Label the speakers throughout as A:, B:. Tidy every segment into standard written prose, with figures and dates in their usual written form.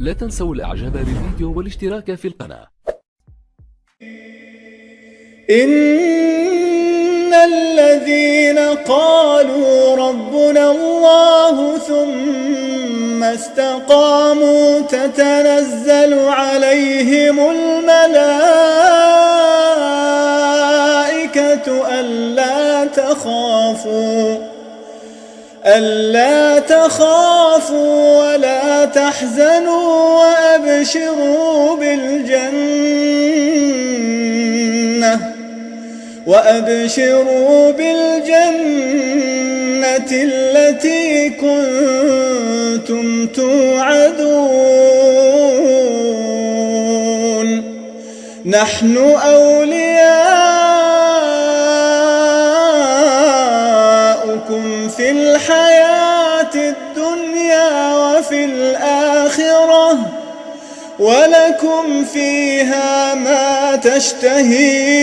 A: لا تنسوا الاعجاب بالفيديو والاشتراك في القناة.
B: إن الذين قالوا ربنا الله ثم استقاموا تتنزل عليهم الملائكة ألا تخافوا ولا تحزنوا وأبشروا بالجنة التي كنتم توعدون نحن أولياؤكم في الحياة الدنيا وفي الآخرة ولكم فيها ما تشتهي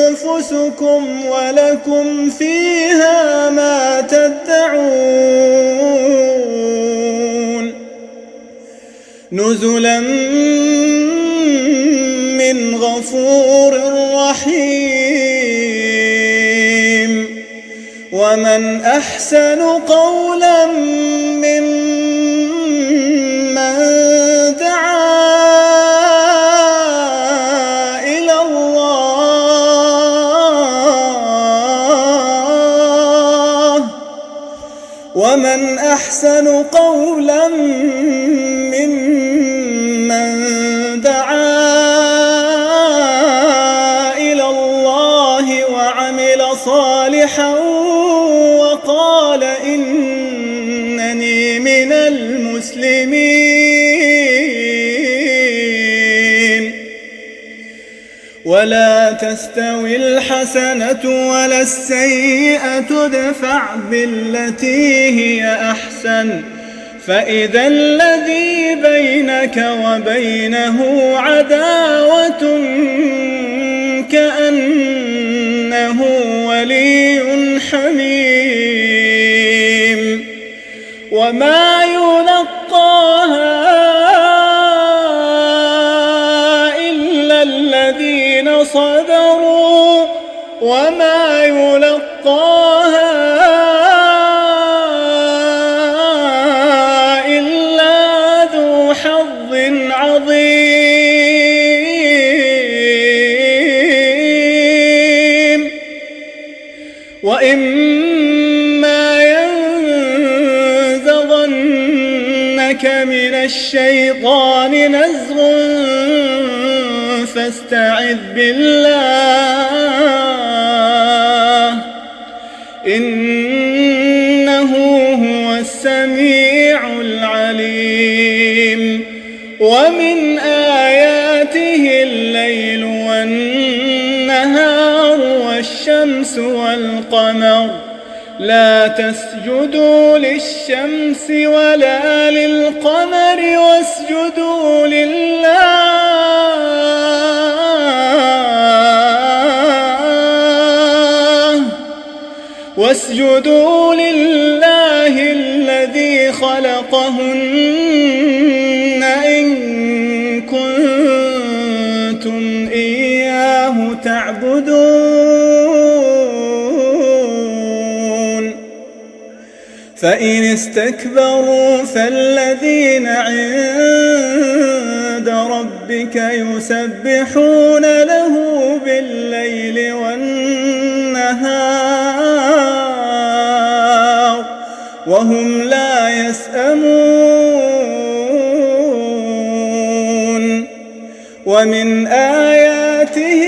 B: أنفسكم ولكم فيها ما تدعون نزلا من غفور رحيم ومن أحسن قولا ممن دعا إلى الله ومن أحسن قولا ممن دعا إلى الله وعمل صالحا وقال إنني من المسلمين ولا تستوي الحسنة ولا السيئة ادفع بالتي هي أحسن فإذا الذي بينك وبينه عداوة كأنه ولي حميم وما يلقاها إلا الذين صبروا وما يلقاها إلا ذو حظ عظيم وإما ينزغنك من الشيطان نزغ فاستعذ بالله إنه هو السميع العليم ومن آياته الليل والنهار والشمس والقمر لا تسجدوا للشمس ولا للقمر واسجدوا لله الذي خلقهن إن كنتم إياه تعبدون فإن استكبروا فالذين عند ربك يسبحون له بالليل والنهار وهم لا يسأمون ومن آياته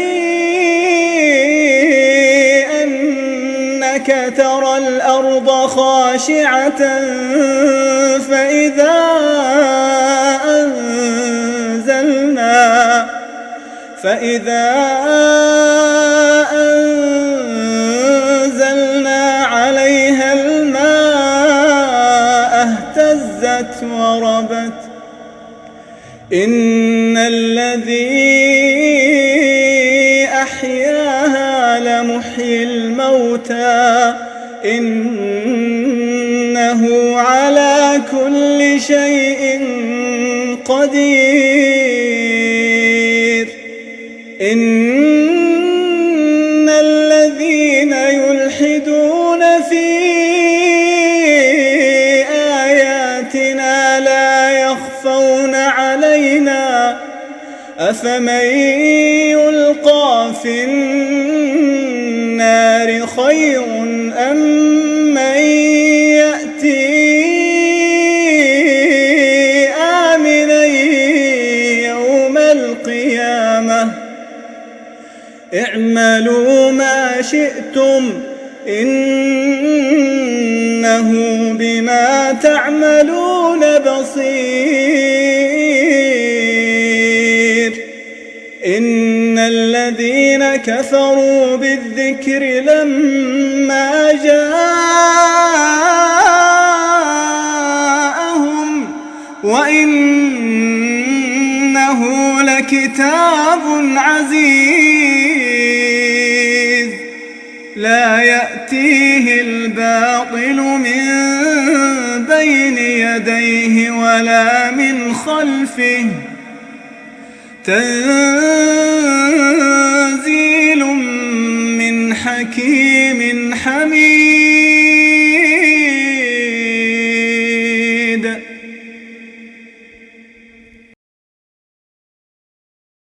B: أنك ترى الأرض خاشعة فإذا أنزلنا عليها الماء اهتزت وربت إن الذي أحياها لمحيي الموتى إن إنه على كل شيء قدير. إن الذين يلحدون في آياتنا لا يخفون علينا أفمن يلقى في النار خير أم من يأتي آمنا يوم القيامة اعملوا ما شئتم إنه بما تعملون بصير. إن الذين كفروا بالذكر لما جاءهم وإنه لكتاب عزيز لا يأتيه الباطل من بين يديه ولا من خلفه تنزيل من حكيم حميد.